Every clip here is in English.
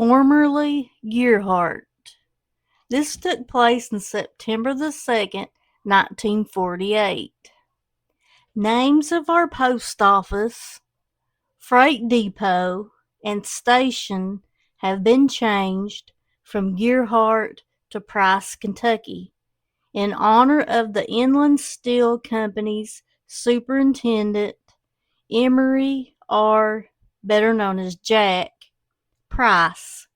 formerly Gearhart. This took place on September the 2nd, 1948. Names of our post office, freight depot, and station have been changed from Gearhart to Price, Kentucky, in honor of the Inland Steel Company's superintendent, Emery R., better known as Jack, Price.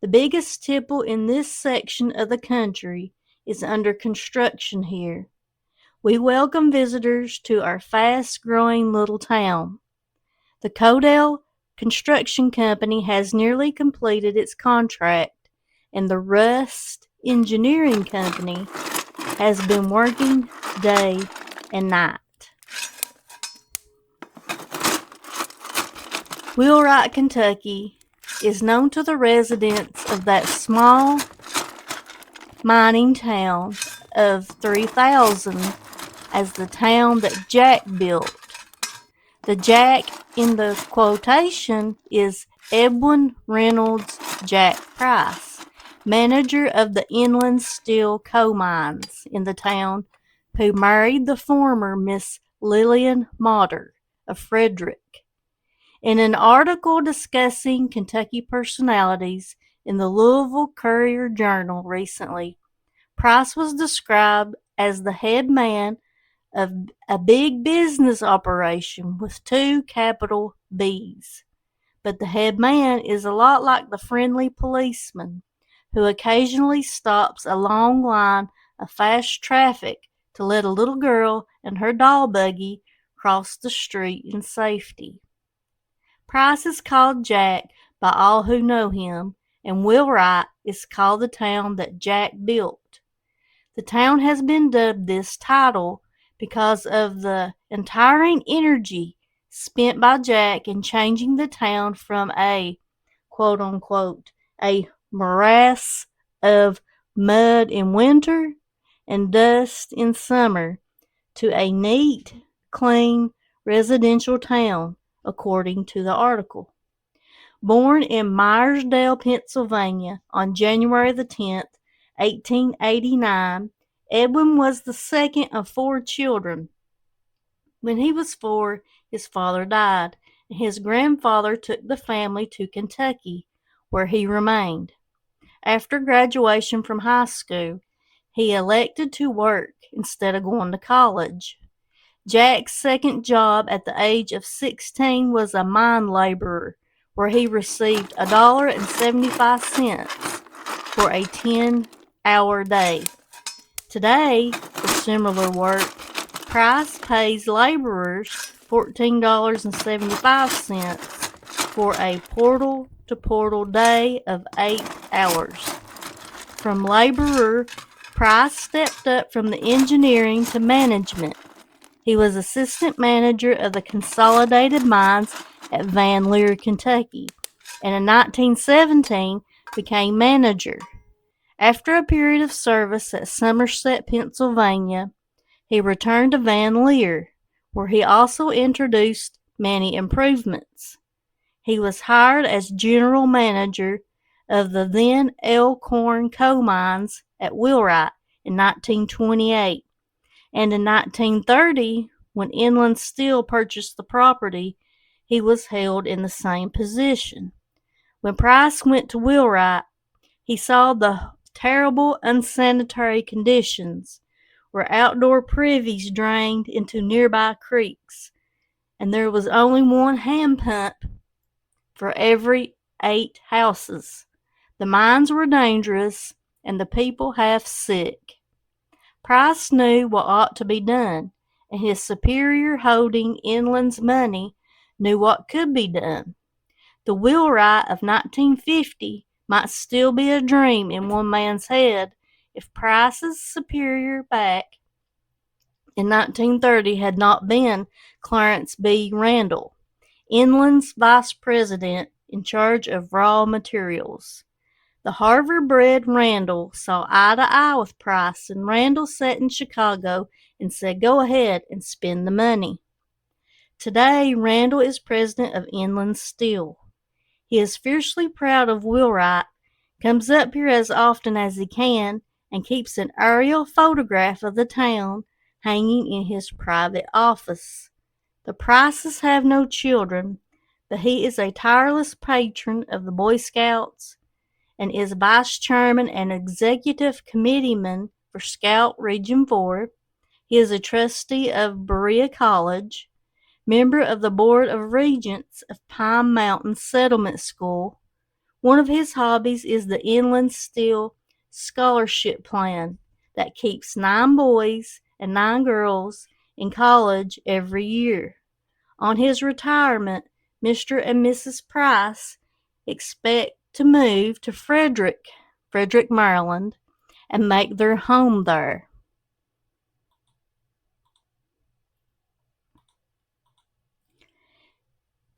The biggest tipple in this section of the country is under construction here. We welcome visitors to our fast-growing little town. The Codell Construction Company has nearly completed its contract, and the Rust Engineering Company has been working day and night. Wheelwright, Kentucky is known to the residents of that small mining town of 3,000 as the town that Jack built. The Jack in the quotation is Edwin Reynolds Jack Price, manager of the Inland Steel Coal Mines in the town, who married the former Miss Lillian Motter of Frederick. In an article discussing Kentucky personalities in the Louisville Courier-Journal recently, Price was described as the head man of a big business operation with 2 capital B's. But the head man is a lot like the friendly policeman who occasionally stops a long line of fast traffic to let a little girl and her doll buggy cross the street in safety. Price is called Jack by all who know him, and Wheelwright is called the town that Jack built. The town has been dubbed this title because of the entire energy spent by Jack in changing the town from a quote-unquote a morass of mud in winter and dust in summer to a neat, clean, residential town, according to the article. Born in Myersdale, Pennsylvania on January the 10th, 1889, Edwin was the second of 4 children. When he was 4, his father died, and his grandfather took the family to Kentucky, where he remained. After graduation from high school, he elected to work instead of going to college. Jack's second job at the age of 16 was a mine laborer, where he received $1.75 for a 10-hour day. Today, for similar work, Price pays laborers $14.75 for a portal-to-portal day of 8 hours. From laborer, Price stepped up from the engineering to management. He was assistant manager of the Consolidated Mines at Van Lear, Kentucky, and in 1917 became manager. After a period of service at Somerset, Pennsylvania, he returned to Van Lear, where he also introduced many improvements. He was hired as general manager of the then Elkhorn Coal Mines at Wheelwright in 1928, and in 1930, when Inland Steel purchased the property, he was held in the same position. When Price went to Wheelwright, he saw the terrible unsanitary conditions, where outdoor privies drained into nearby creeks, and there was only one hand pump for every 8 houses. The mines were dangerous, and the people half sick. Price knew what ought to be done, and his superior holding Inland's money knew what could be done. The Wheelwright of 1950 might still be a dream in one man's head if Price's superior back in 1930 had not been Clarence B. Randall, Inland's vice president in charge of raw materials. The Harvard-bred Randall saw eye to eye with Price, and Randall sat in Chicago and said, "Go ahead and spend the money." Today, Randall is president of Inland Steel. He is fiercely proud of Wheelwright, comes up here as often as he can, and keeps an aerial photograph of the town hanging in his private office. The Prices have no children, but he is a tireless patron of the Boy Scouts and is vice chairman and executive committeeman for Scout Region 4. He is a trustee of Berea College, member of the Board of Regents of Pine Mountain Settlement School. One of his hobbies is the Inland Steel Scholarship Plan that keeps 9 boys and 9 girls in college every year. On his retirement, Mr. and Mrs. Price expect to move to Frederick, Maryland, and make their home there.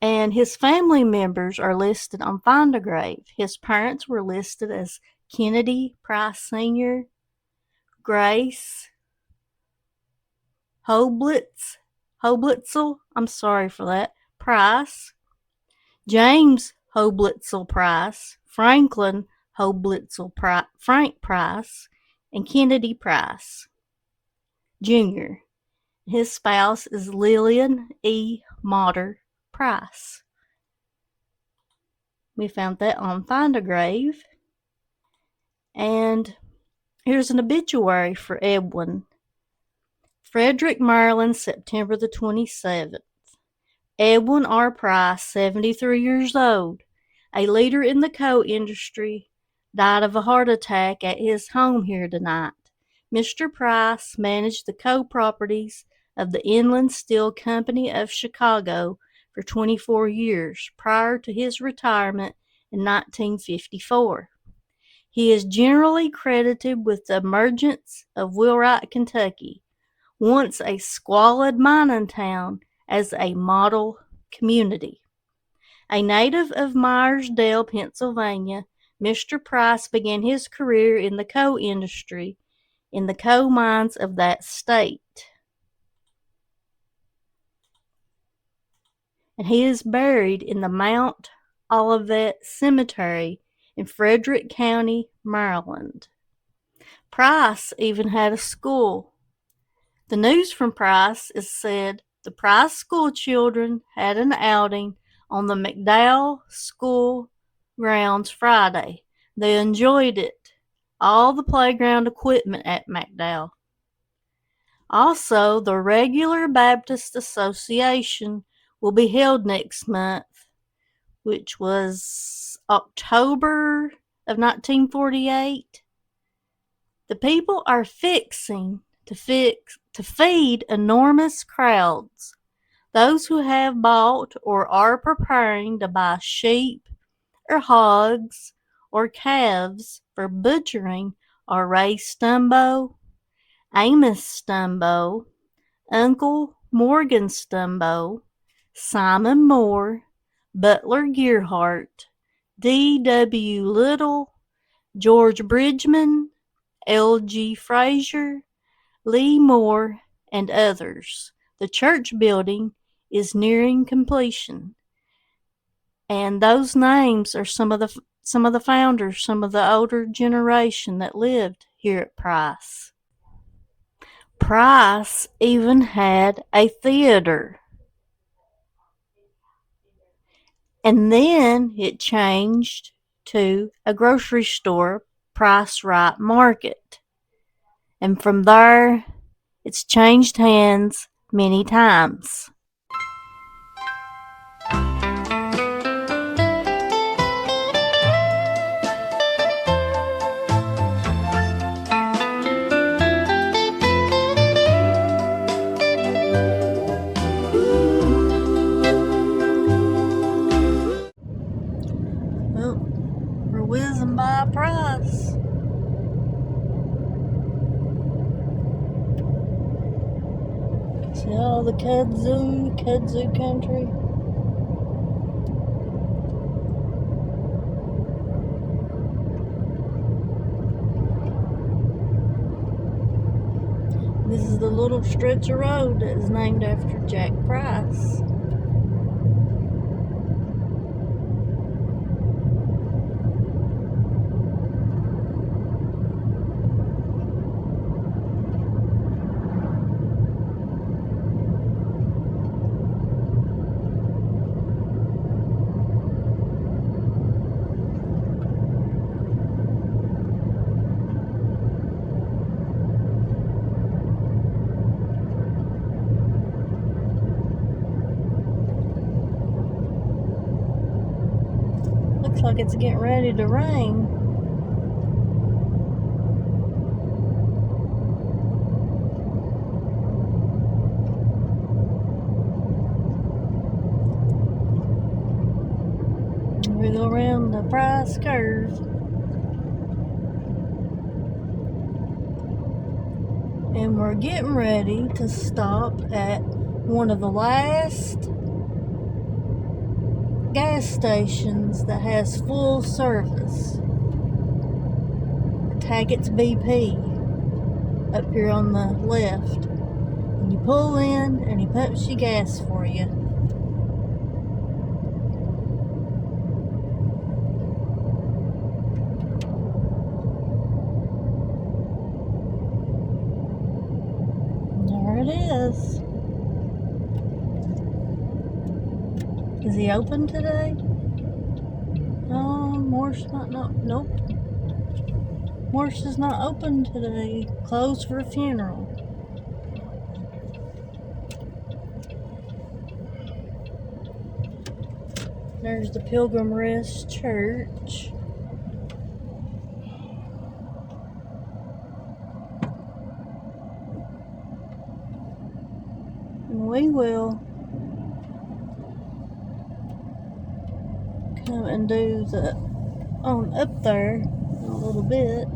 And his family members are listed on Find a Grave. His parents were listed as Kennedy Price Sr., Grace Hoblitzel, I'm sorry for that, Price, James Hoblitzel Price, Franklin Frank Price, and Kennedy Price Jr. His spouse is Lillian E. Motter Price. We found that on Find a Grave. And here's an obituary for Edwin. Frederick, Maryland, September the 27th. Edwin R. Price, 73 years old, a leader in the coal industry, died of a heart attack at his home here tonight. Mr. Price managed the coal properties of the Inland Steel Company of Chicago for 24 years prior to his retirement in 1954. He is generally credited with the emergence of Wheelwright, Kentucky, once a squalid mining town, as a model community. A native of Myersdale, Pennsylvania, Mr. Price began his career in the coal industry in the coal mines of that state. And he is buried in the Mount Olivet Cemetery in Frederick County, Maryland. Price even had a school. The news from Price is said the Price school children had an outing on the McDowell School grounds Friday. They enjoyed it. All the playground equipment at McDowell. Also, the Regular Baptist Association will be held next month, which was October of 1948. The people are fixing to feed enormous crowds. Those who have bought or are preparing to buy sheep or hogs or calves for butchering are Ray Stumbo, Amos Stumbo, Uncle Morgan Stumbo, Simon Moore, Butler Gearhart, D.W. Little, George Bridgman, L.G. Frazier, Lee Moore, and others. The church building is nearing completion. And those names are some of the founders, some of the older generation that lived here at Price. Price even had a theater. And then it changed to a grocery store, Price Right Market. And from there, it's changed hands many times. Well, we're whizzing by Price. See all the kudzu country. This is the little stretch of road that is named after Jack Price. like it's getting ready to rain. We go around the price curve. And we're getting ready to stop at one of the last gas stations that has full service. Taggart's BP up here on the left. And you pull in and he pumps your gas for you. There it is. Is he open today? Morse not, nope. Morse is not open today. Closed for a funeral. There's the Pilgrim Rest Church. And we will come and do the on up there in a little bit.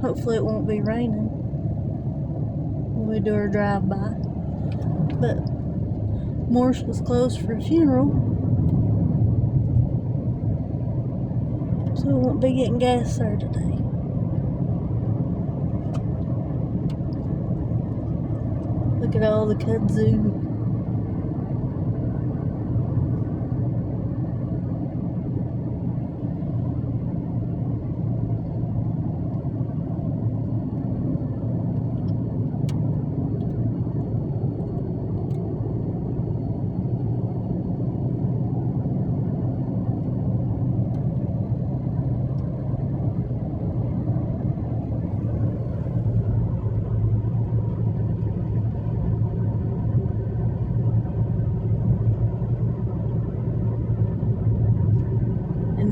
Hopefully it won't be raining when we do our drive-by. But Morse was closed for a funeral, so we won't be getting gas there today. Look at all the kudzu.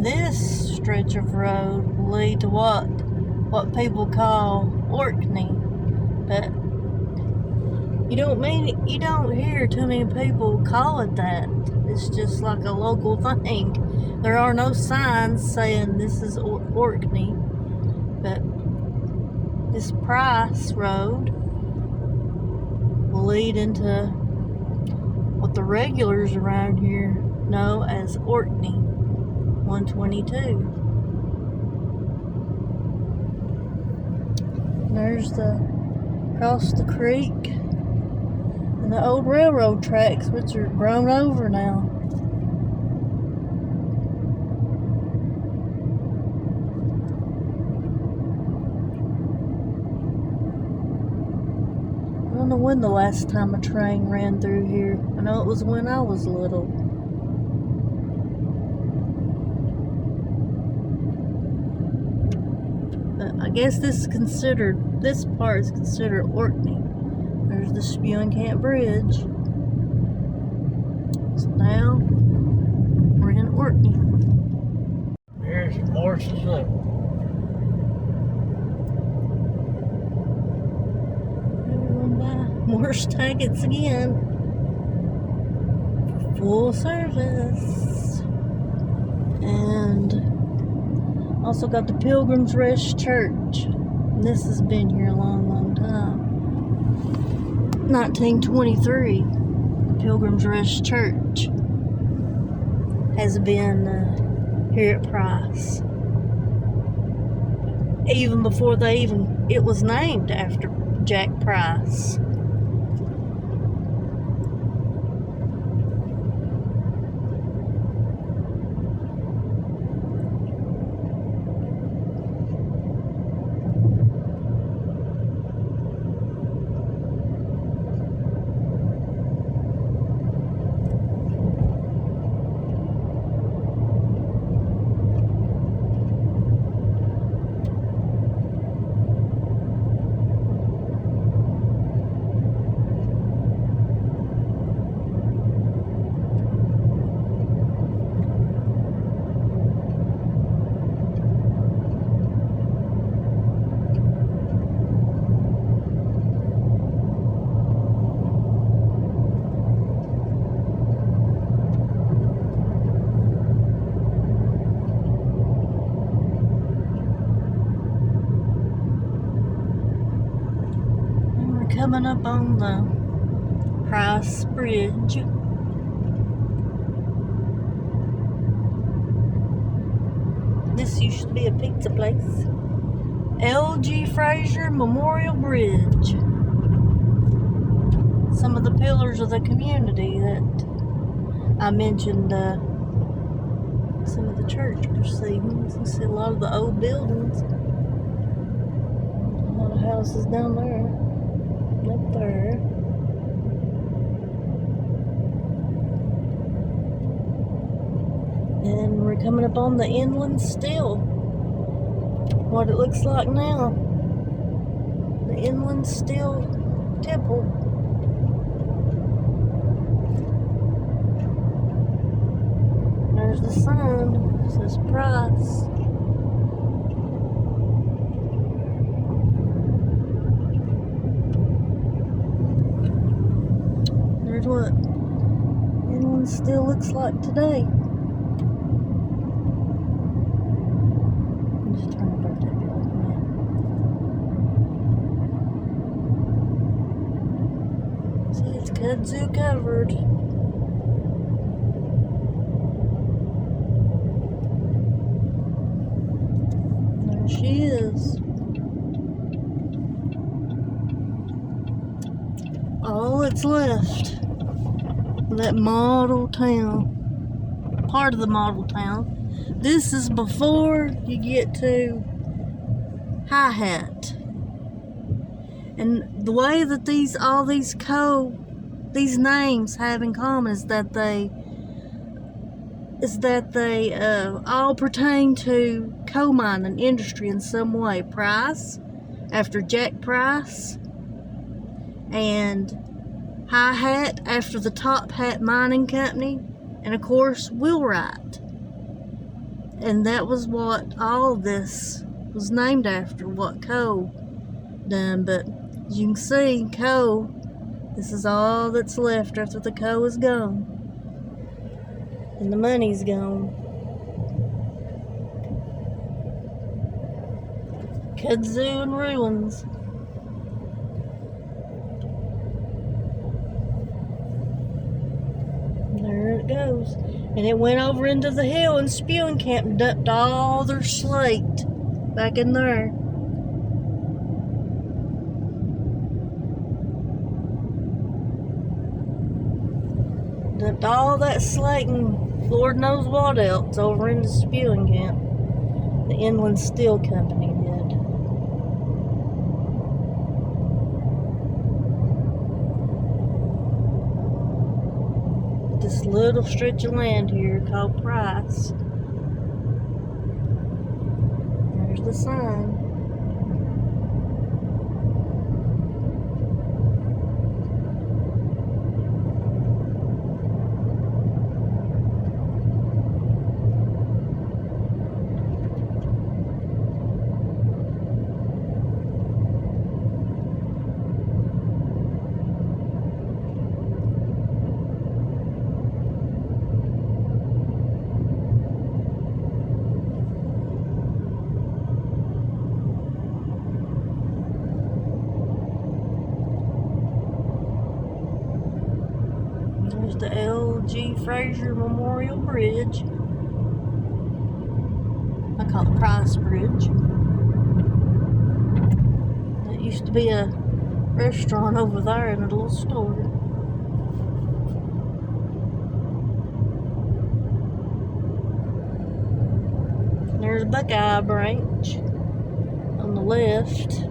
This stretch of road will lead to what people call Orkney, but you don't hear too many people call it that. It's just like a local thing. There are no signs saying this is Orkney, but this Price Road will lead into what the regulars around here know as Orkney 122. There's the across the creek and the old railroad tracks, which are grown over now. I don't know when the last time a train ran through here. I know it was when I was little. I guess this part is considered Orkney. There's the Spewing Camp Bridge. So now we're in Orkney. Here's Morse's up. Everyone by Morse Taggart's again. Full service. And also got the Pilgrim's Rest Church. And this has been here a long, long time. 1923, the Pilgrim's Rest Church has been here at Price. Even before it was named after Jack Price. coming up on the Price Bridge. This used to be a pizza place. L.G. Frazier Memorial Bridge. Some of the pillars of the community that I mentioned, some of the church proceedings. You see a lot of the old buildings. A lot of houses down there. Up there. And we're coming up on the inland still. What it looks like now. The inland still temple. There's the sign. It says Price. There's what inland still looks like today. Just turn it back to that. See, it's kudzu covered. There she is. All that's left of that model town. Part of the model town. This is before you get to High Hat. And the way that all these names have in common is that they all pertain to coal mining industry in some way. Price, after Jack Price, and High Hat after the Top Hat Mining Company, and of course Wheelwright. And that was what all this was named after, what coal done. But as you can see, coal, this is all that's left after the coal is gone. And the money's gone. Kudzu in ruins. There it goes. And it went over into the hill and spewing camp and dumped all their slate back in there. Dumped all that slate and Lord knows what else over into spewing camp. The Inland Steel Company did. This little stretch of land here called Price. There's the sign. There's the L.G. Frazier Memorial Bridge. I call it Price Bridge. That used to be a restaurant over there and a little store. There's Buckeye Branch on the left.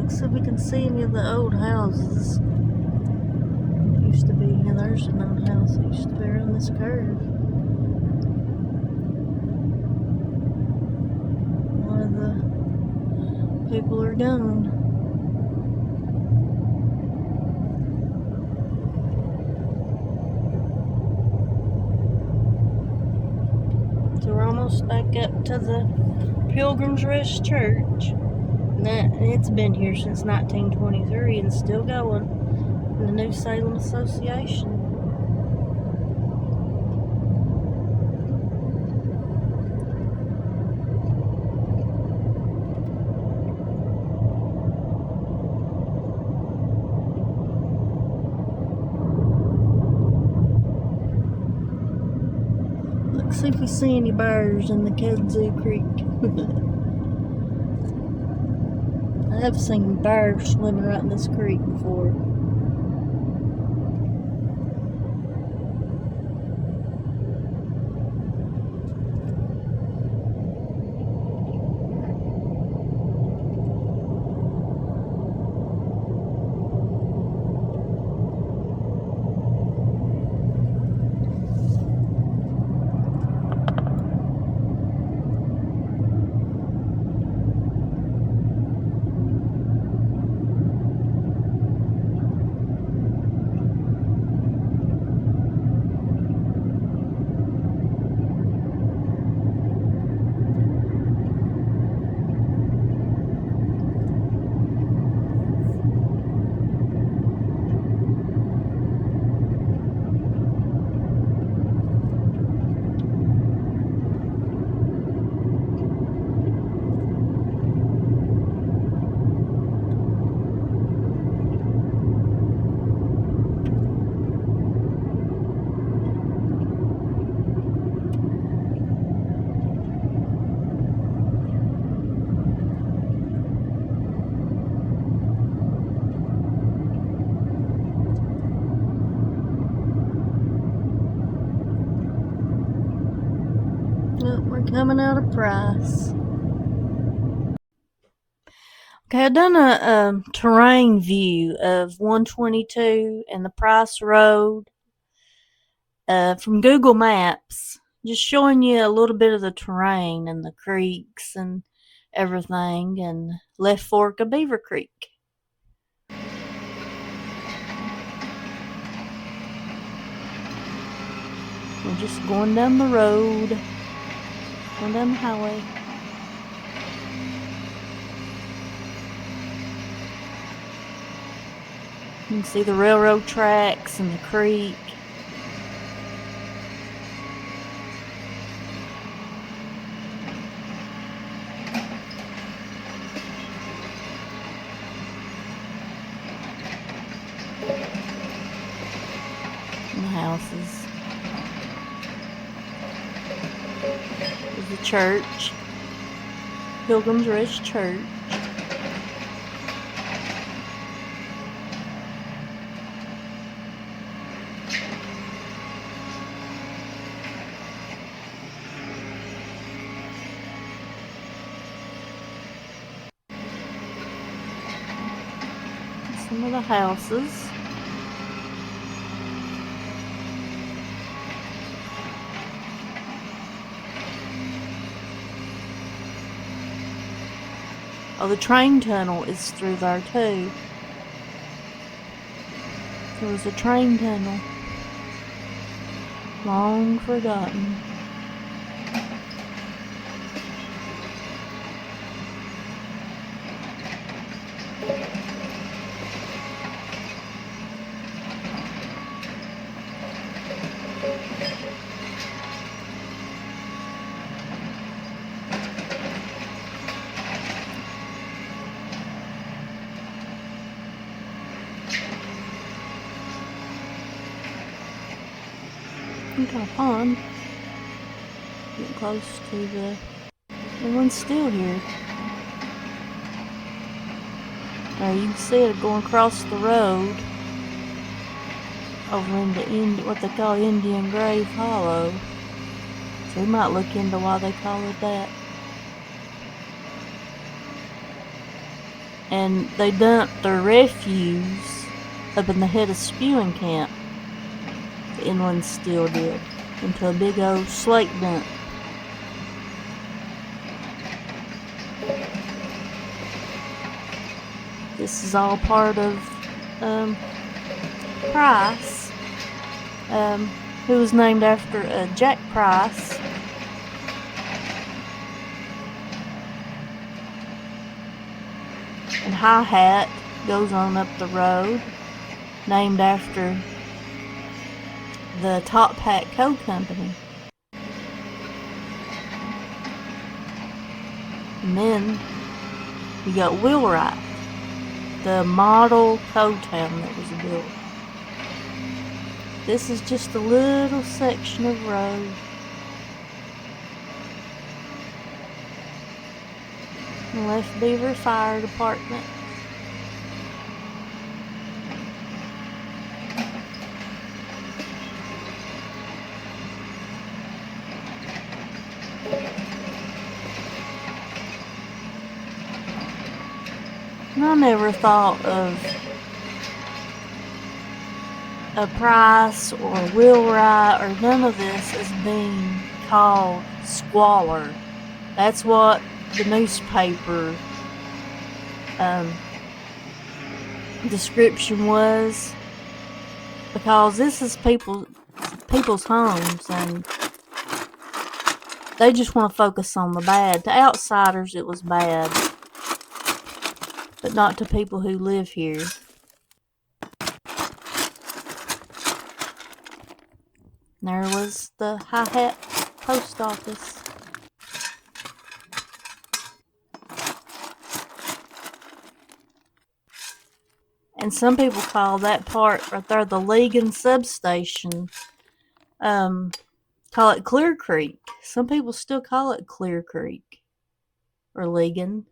So we can see any of the old houses. Used to be, yeah, there's an old house that used to be around this curve. A lot of the people are gone. almost back up to the Pilgrim's Rest Church. And it's been here since 1923 and still going. The New Salem Association. Let's see if we see any bears in the Kudzu Creek. I have seen bears swimming right in this creek before. We're coming out of Price. Okay, I've done a terrain view of 122 and the Price Road from Google Maps, just showing you a little bit of the terrain and the creeks and everything, and left fork of Beaver Creek. We're just going down the road, going down the highway. You can see the railroad tracks and the creek. And the houses. There's the church. Pilgrim's Rest Church. Some of the houses. Oh, the train tunnel is through there too. There was a train tunnel. Long forgotten. Got a pond. Getting close to the... Everyone's still here. Now you can see it going across the road over into what they call Indian Grave Hollow. So we might look into why they call it that. And they dumped their refuse up in the head of Spewing Camp. The inland still did, into a big old slate dump. This is all part of Price, who was named after Jack Price, And Hi-Hat goes on up the road, named after the Top Hat Coal Company. And then you got Wheelwright, the model coal town that was built. This is just a little section of road. Left Beaver Fire Department. And I never thought of a Price or Wheelwright or none of this as being called squalor. That's what the newspaper description was, because this is people's homes, and they just want to focus on the bad. To outsiders, it was bad, but not to people who live here. And there was the Hi-Hat post office. And some people call that part right there the Legan substation. Call it Clear Creek. Some people still call it Clear Creek or Legan.